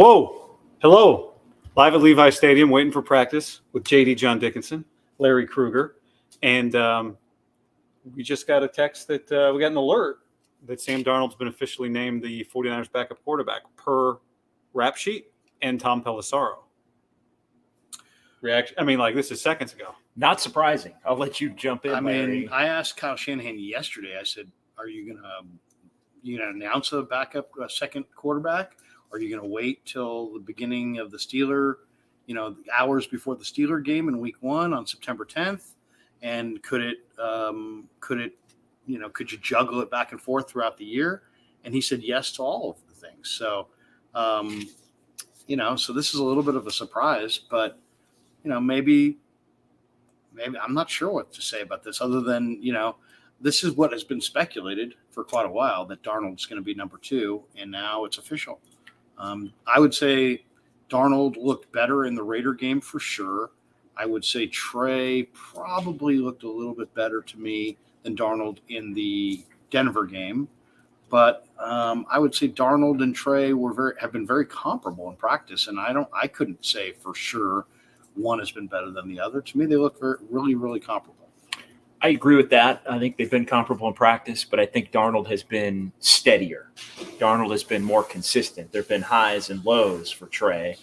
Whoa. Hello. Live at Levi Stadium, waiting for practice with JD John Dickinson, Larry Krueger. And we just got a text that we got an alert that Sam Darnold's been officially named the 49ers backup quarterback per rap sheet and Tom Pelissero. Reaction? I mean, like, this is seconds ago. Not surprising. I'll let you jump in. I mean, Larry. I asked Kyle Shanahan yesterday. I said, "Are you gonna announce a backup second quarterback? Are you gonna wait till the beginning of the Steeler, hours before the Steeler game in Week 1 on September 10th? And could you juggle it back and forth throughout the year?" And he said yes to all of the things. So, so this is a little bit of a surprise, but maybe I'm not sure what to say about this other than, this is what has been speculated for quite a while, that Darnold's going to be number 2, and now it's official. I would say Darnold looked better in the Raider game for sure. I would say Trey probably looked a little bit better to me than Darnold in the Denver game. But I would say Darnold and Trey have been very comparable in practice, and I couldn't say for sure one has been better than the other. To me, they look really, really comparable. I agree with that. I think they've been comparable in practice, but I think Darnold has been steadier. Darnold has been more consistent. There have been highs and lows for Trey.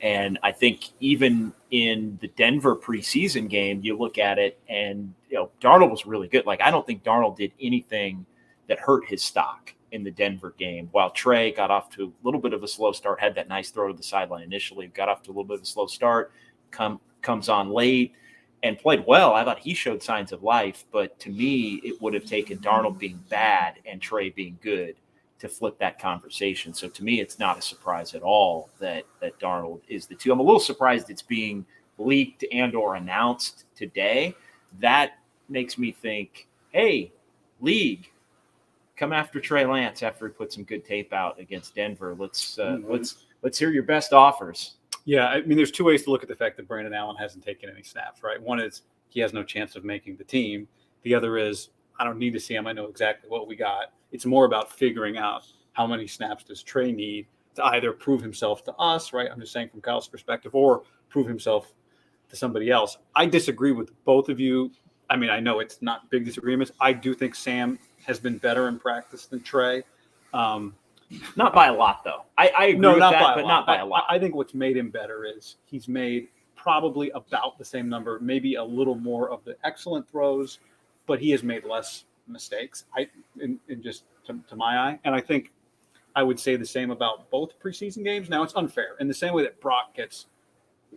And I think even in the Denver preseason game, you look at it and, Darnold was really good. Like, I don't think Darnold did anything that hurt his stock in the Denver game, while Trey got off to a little bit of a slow start, had that nice throw to the sideline initially, got off to a little bit of a slow start, comes on late and played well. I thought he showed signs of life, but to me, it would have taken Darnold being bad and Trey being good to flip that conversation. So to me, it's not a surprise at all that Darnold is the 2. I'm a little surprised it's being leaked and or announced today. That makes me think, hey, league, come after Trey Lance after he put some good tape out against Denver. Let's hear your best offers. Yeah, I mean, there's 2 ways to look at the fact that Brandon Allen hasn't taken any snaps, right? One is he has no chance of making the team. The other is I don't need to see him. I know exactly what we got. It's more about figuring out how many snaps does Trey need to either prove himself to us, right? I'm just saying from Kyle's perspective, or prove himself to somebody else. I disagree with both of you. I mean, I know it's not big disagreements. I do think Sam has been better in practice than Trey. Not by a lot, though. I agree with that, but not by a lot. I think what's made him better is he's made probably about the same number, maybe a little more of the excellent throws, but he has made less mistakes. In just to my eye, and I think I would say the same about both preseason games. Now it's unfair in the same way that Brock gets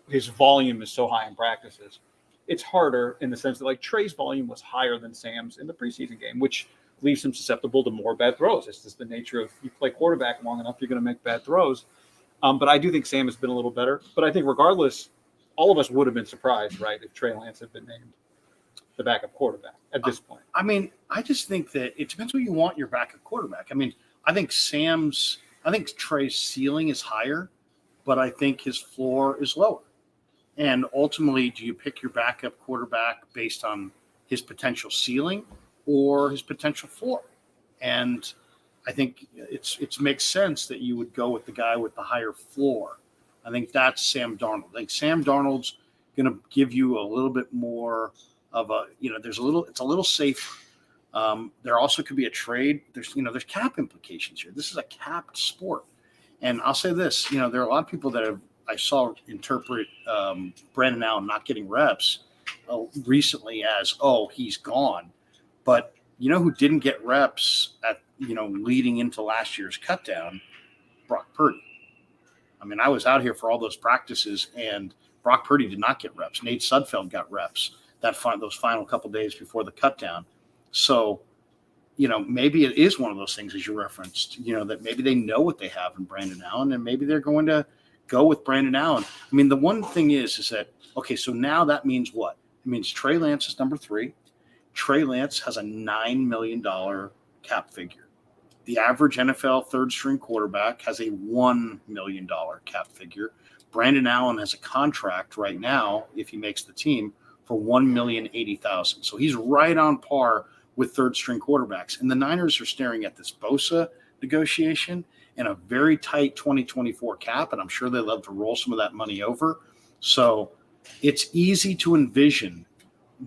his volume is so high in practices. It's harder in the sense that like Trey's volume was higher than Sam's in the preseason game, which leaves him susceptible to more bad throws. It's just the nature of you play quarterback long enough, you're going to make bad throws. But I do think Sam has been a little better. But I think regardless, all of us would have been surprised, right, if Trey Lance had been named the backup quarterback at this point. I mean, I just think that it depends what you want your backup quarterback. I mean, I think Trey's ceiling is higher, but I think his floor is lower. And ultimately, do you pick your backup quarterback based on his potential ceiling or his potential floor? And I think it makes sense that you would go with the guy with the higher floor. I think that's Sam Darnold. I think Sam Darnold's going to give you a little bit more of a, it's a little safer. There also could be a trade. There's cap implications here. This is a capped sport. And I'll say this, there are a lot of people that I saw interpret Brandon Allen not getting reps recently as, oh, he's gone. But who didn't get reps at, leading into last year's cutdown? Brock Purdy. I mean, I was out here for all those practices, and Brock Purdy did not get reps. Nate Sudfeld got reps those final couple days before the cutdown. So, maybe it is one of those things, as you referenced, that maybe they know what they have in Brandon Allen, and maybe they're going to go with Brandon Allen. I mean, the one thing is that, okay, so now that means what? It means Trey Lance is number 3. Trey Lance has a $9 million cap figure. The average NFL third-string quarterback has a $1 million cap figure. Brandon Allen has a contract right now, if he makes the team, for $1,080,000. So he's right on par with third-string quarterbacks. And the Niners are staring at this Bosa negotiation. in a very tight 2024 cap, and I'm sure they love to roll some of that money over. So it's easy to envision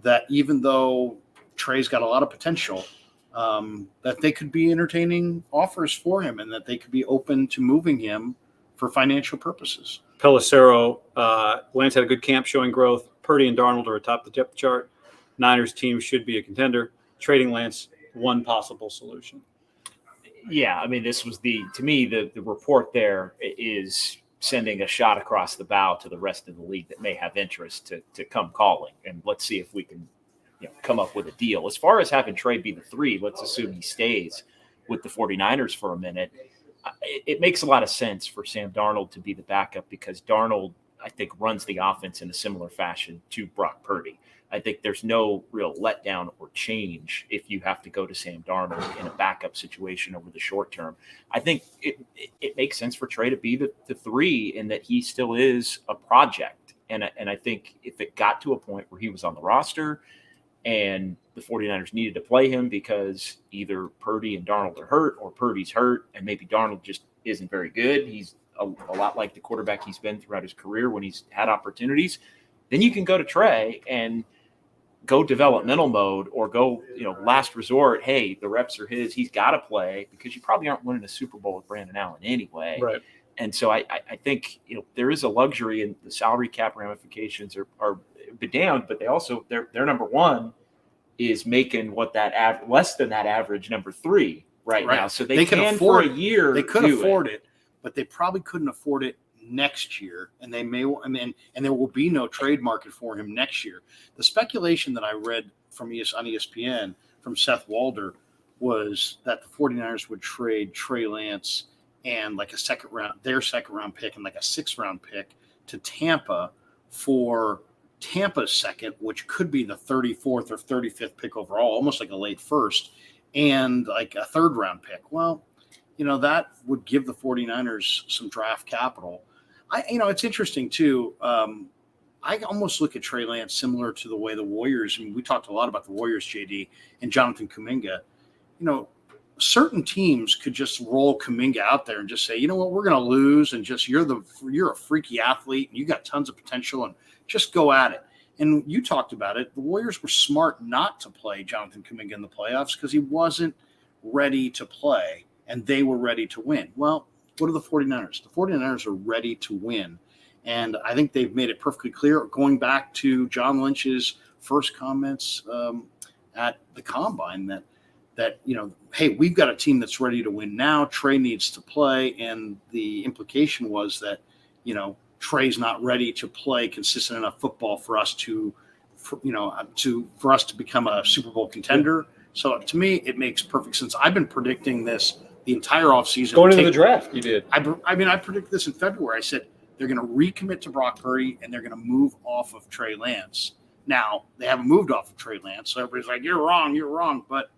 that even though Trey's got a lot of potential, that they could be entertaining offers for him and that they could be open to moving him for financial purposes. Pelissero, Lance had a good camp showing growth. Purdy and Darnold are atop the depth chart. Niners team should be a contender. Trading Lance, one possible solution. Yeah, I mean, this was to me, the report there is sending a shot across the bow to the rest of the league that may have interest to come calling. And let's see if we can come up with a deal. As far as having Trey be the 3, let's assume he stays with the 49ers for a minute. It makes a lot of sense for Sam Darnold to be the backup because Darnold, I think, runs the offense in a similar fashion to Brock Purdy. I think there's no real letdown or change if you have to go to Sam Darnold in a backup situation over the short term. I think it makes sense for Trey to be the 3 in that he still is a project. And I think if it got to a point where he was on the roster and the 49ers needed to play him because either Purdy and Darnold are hurt or Purdy's hurt and maybe Darnold just isn't very good. He's a lot like the quarterback he's been throughout his career when he's had opportunities. Then you can go to Trey and go developmental mode or go, last resort. Hey, the reps are his. He's got to play because you probably aren't winning a Super Bowl with Brandon Allen anyway. Right. And so I think, there is a luxury and the salary cap ramifications are down, but they also, their number 1 is making less than that average number 3 right now. So they can afford for a year. They could afford it, but they probably couldn't afford it next year. And they may, and there will be no trade market for him next year. The speculation that I read on ESPN from Seth Walder was that the 49ers would trade Trey Lance and like their second round pick and like a 6th round pick to Tampa for Tampa's second, which could be the 34th or 35th pick overall, almost like a late first, and like a 3rd round pick. Well, that would give the 49ers some draft capital. It's interesting too. I almost look at Trey Lance similar to the way the Warriors, we talked a lot about the Warriors, JD, and Jonathan Kuminga. Certain teams could just roll Kuminga out there and just say, you know what, we're going to lose, and just you're a freaky athlete and you got tons of potential and just go at it. And you talked about it. The Warriors were smart not to play Jonathan Kuminga in the playoffs because he wasn't ready to play and they were ready to win. Well, what are the 49ers? The 49ers are ready to win. And I think they've made it perfectly clear, going back to John Lynch's first comments at the Combine, that hey, we've got a team that's ready to win now. Trey needs to play. And the implication was that, Trey's not ready to play consistent enough football for us to become a Super Bowl contender. So to me, it makes perfect sense. I've been predicting this the entire offseason. Going into the draft, you did. I predicted this in February. I said they're going to recommit to Brock Purdy and they're going to move off of Trey Lance. Now, they haven't moved off of Trey Lance, so everybody's like, you're wrong. But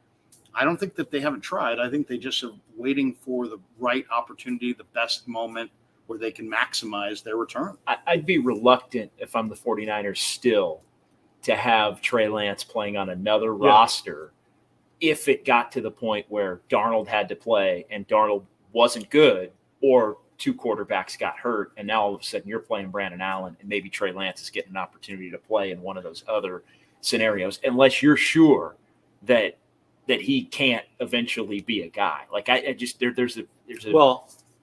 I don't think that they haven't tried. I think they just are waiting for the right opportunity, the best moment where they can maximize their return. I'd be reluctant if I'm the 49ers still to have Trey Lance playing on another roster if it got to the point where Darnold had to play and Darnold wasn't good or 2 quarterbacks got hurt and now all of a sudden you're playing Brandon Allen and maybe Trey Lance is getting an opportunity to play in one of those other scenarios unless you're sure that he can't eventually be a guy. Like there's a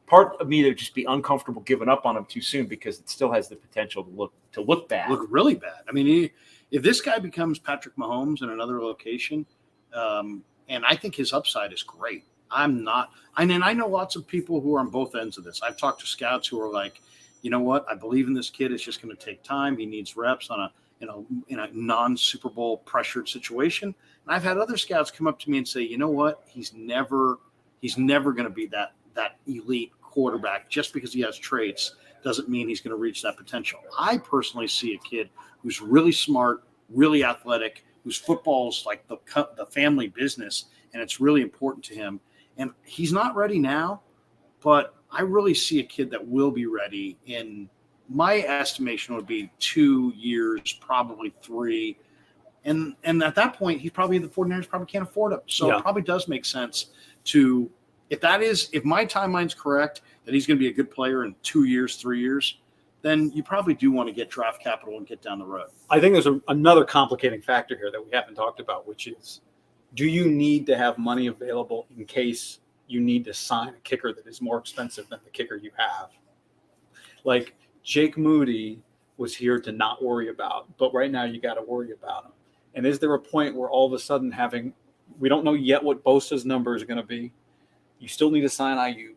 part of me that would just be uncomfortable giving up on him too soon because it still has the potential to look bad. Look really bad. I mean, if this guy becomes Patrick Mahomes in another location, and I think his upside is great. I know lots of people who are on both ends of this. I've talked to scouts who are like, you know what? I believe in this kid. It's just going to take time. He needs reps in a non-Super Bowl pressured situation. And I've had other scouts come up to me and say, you know what? He's never going to be that elite quarterback. Just because he has traits doesn't mean he's going to reach that potential. I personally see a kid who's really smart, really athletic, whose football's like the family business, and it's really important to him. And he's not ready now, but I really see a kid that will be ready in my estimation would be 2 years, probably 3. And at that point, the 49ers probably can't afford him. So It probably does make sense to if my timeline's correct, that he's going to be a good player in 2 years, 3 years, then you probably do want to get draft capital and get down the road. I think there's another complicating factor here that we haven't talked about, which is, do you need to have money available in case you need to sign a kicker that is more expensive than the kicker you have? Like Jake Moody was here to not worry about, but right now you got to worry about him. And is there a point where all of a sudden we don't know yet what Bosa's number is going to be. You still need to sign Ayuk.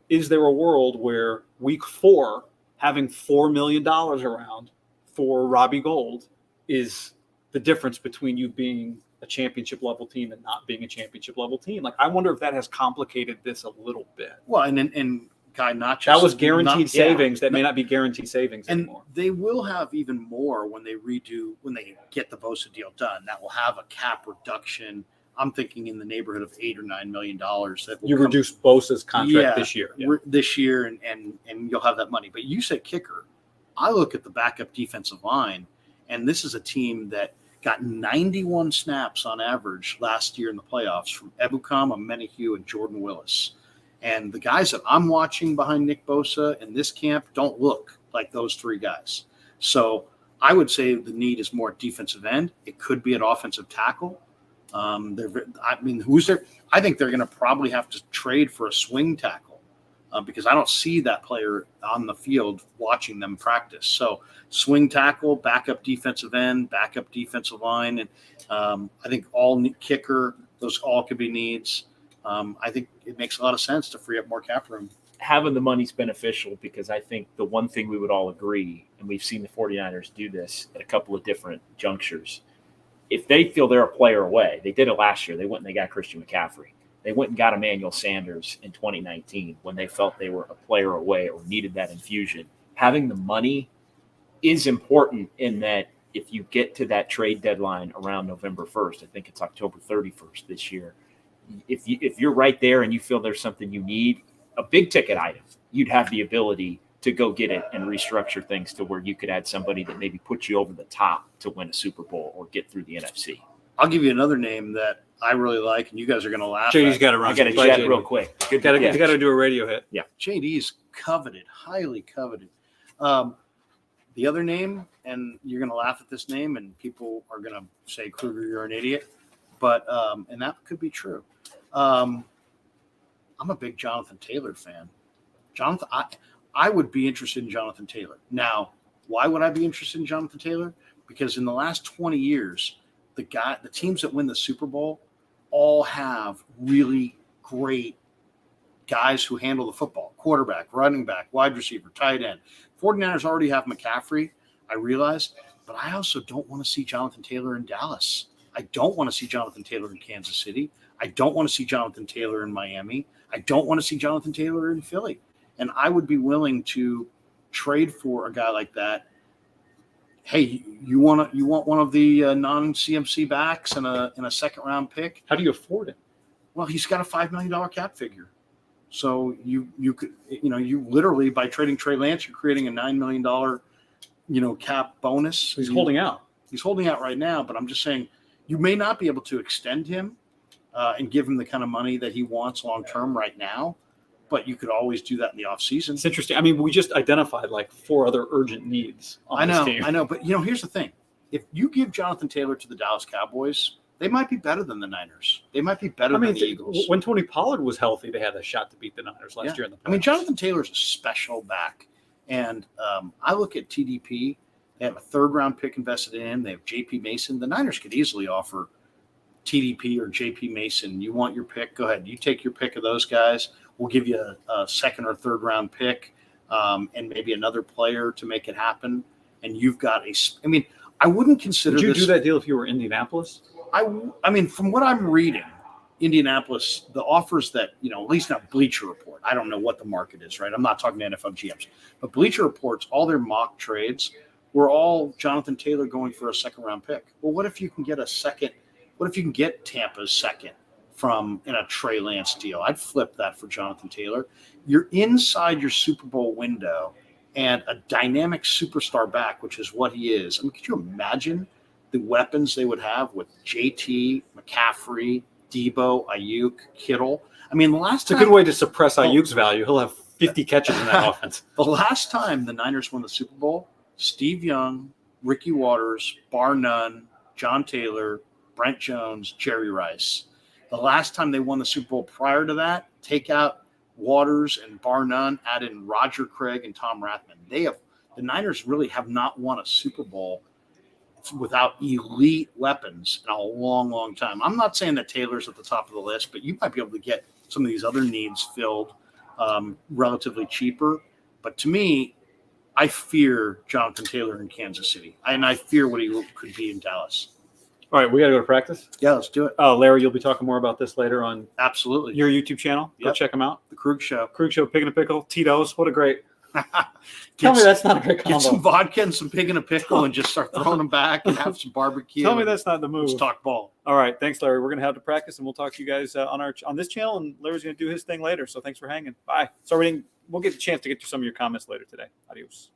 Is there a world where week 4, having $4 million around for Robbie Gould is the difference between you being a championship level team and not being a championship level team? Like, I wonder if that has complicated this a little bit. Well, and Guy, not just that was guaranteed savings that may not be guaranteed savings and anymore. They will have even more when they get the Bosa deal done. That will have a cap reduction. I'm thinking in the neighborhood of $8 or $9 million. That will reduce Bosa's contract this year. Yeah. This year, and you'll have that money. But you said kicker. I look at the backup defensive line, and this is a team that got 91 snaps on average last year in the playoffs from Ebukam, Amenahue, and Jordan Willis. And the guys that I'm watching behind Nick Bosa in this camp don't look like those 3 guys. So I would say the need is more at defensive end. It could be at offensive tackle. Who's there? I think they're going to probably have to trade for a swing tackle because I don't see that player on the field watching them practice. So swing tackle, backup defensive end, backup defensive line, and I think all kicker, those all could be needs. I think it makes a lot of sense to free up more cap room. Having the money's beneficial because I think the one thing we would all agree, and we've seen the 49ers do this at a couple of different junctures, if they feel they're a player away, they did it last year. They went and they got Christian McCaffrey. They went and got Emmanuel Sanders in 2019 when they felt they were a player away or needed that infusion. Having the money is important in that if you get to that trade deadline around November 1st, I think it's October 31st this year, if you're right there and you feel there's something you need, a big ticket item, you'd have the ability to go get it and restructure things to where you could add somebody that maybe puts you over the top to win a Super Bowl or get through the NFC. I'll give you another name that I really like, and you guys are going to laugh. JD's got to run. I got to chat real quick. You got to do a radio hit. Yeah. JD's coveted, highly coveted. The other name, and you're going to laugh at this name, and people are going to say, Krueger, you're an idiot. But and that could be true. I'm a big Jonathan Taylor fan. I would be interested in Jonathan Taylor. Now, why would I be interested in Jonathan Taylor? Because in the last 20 years, the teams that win the Super Bowl all have really great guys who handle the football: quarterback, running back, wide receiver, tight end. 49ers already have McCaffrey, I realize, but I also don't want to see Jonathan Taylor in Dallas. I don't want to see Jonathan Taylor in Kansas City. I don't want to see Jonathan Taylor in Miami. I don't want to see Jonathan Taylor in Philly. And I would be willing to trade for a guy like that. Hey, you want one of the non-CMC backs and a second round pick? How do you afford it? Well, he's got a $5 million cap figure. So you could, you literally, by trading Trey Lance, you're creating a $9 million, cap bonus. He's holding out. He's holding out right now, but I'm just saying you may not be able to extend him and give him the kind of money that he wants long-term right now, but you could always do that in the offseason. It's interesting. I mean, we just identified like 4 other urgent needs on this team. I know. But, here's the thing. If you give Jonathan Taylor to the Dallas Cowboys, they might be better than the Niners. They might be better than the Eagles. When Tony Pollard was healthy, they had a shot to beat the Niners last year in the playoffs. Jonathan Taylor's a special back. And I look at TDP. They have a 3rd-round pick invested in him. They have J.P. Mason. The Niners could easily offer TDP or J.P. Mason. You want your pick? Go ahead. You take your pick of those guys. We'll give you a 2nd or 3rd-round pick and maybe another player to make it happen. And you've got I wouldn't consider Would you this. do that deal if you were Indianapolis? I mean, from what I'm reading, Indianapolis, the offers that, at least not Bleacher Report. I don't know what the market is, right? I'm not talking to NFL GMs. But Bleacher Reports, all their mock trades were all Jonathan Taylor going for a 2nd-round pick. Well, what if you can get a second? What if you can get Tampa's 2nd in a Trey Lance deal? I'd flip that for Jonathan Taylor. You're inside your Super Bowl window and a dynamic superstar back, which is what he is. I mean, could you imagine the weapons they would have with JT, McCaffrey, Debo, Ayuk, Kittle? I mean, the last It's a time, good way to suppress Ayuk's value. He'll have 50 catches in that offense. the last time the Niners won the Super Bowl, Steve Young, Ricky Waters, bar none, John Taylor, Brent Jones, Jerry Rice. The last time they won the Super Bowl prior to that, take out Waters and bar none, add in Roger Craig and Tom Rathman. The Niners really have not won a Super Bowl without elite weapons in a long, long time. I'm not saying that Taylor's at the top of the list, but you might be able to get some of these other needs filled relatively cheaper. But to me, I fear Jonathan Taylor in Kansas City, and I fear what he could be in Dallas. All right, we got to go to practice. Yeah, let's do it. Larry, you'll be talking more about this later on Absolutely. your YouTube channel. Go Yep. check them out. The Krug Show. Krug Show, Pig and a Pickle, Tito's. What a great. Tell me that's not a great combo. Get some vodka and some pig in a pickle and just start throwing them back and have some barbecue. Tell me that's not the move. Let's talk ball. All right, thanks, Larry. We're gonna have to practice, and we'll talk to you guys on this channel. And Larry's gonna do his thing later. So thanks for hanging. Bye. So we'll get a chance to get to some of your comments later today. Adios.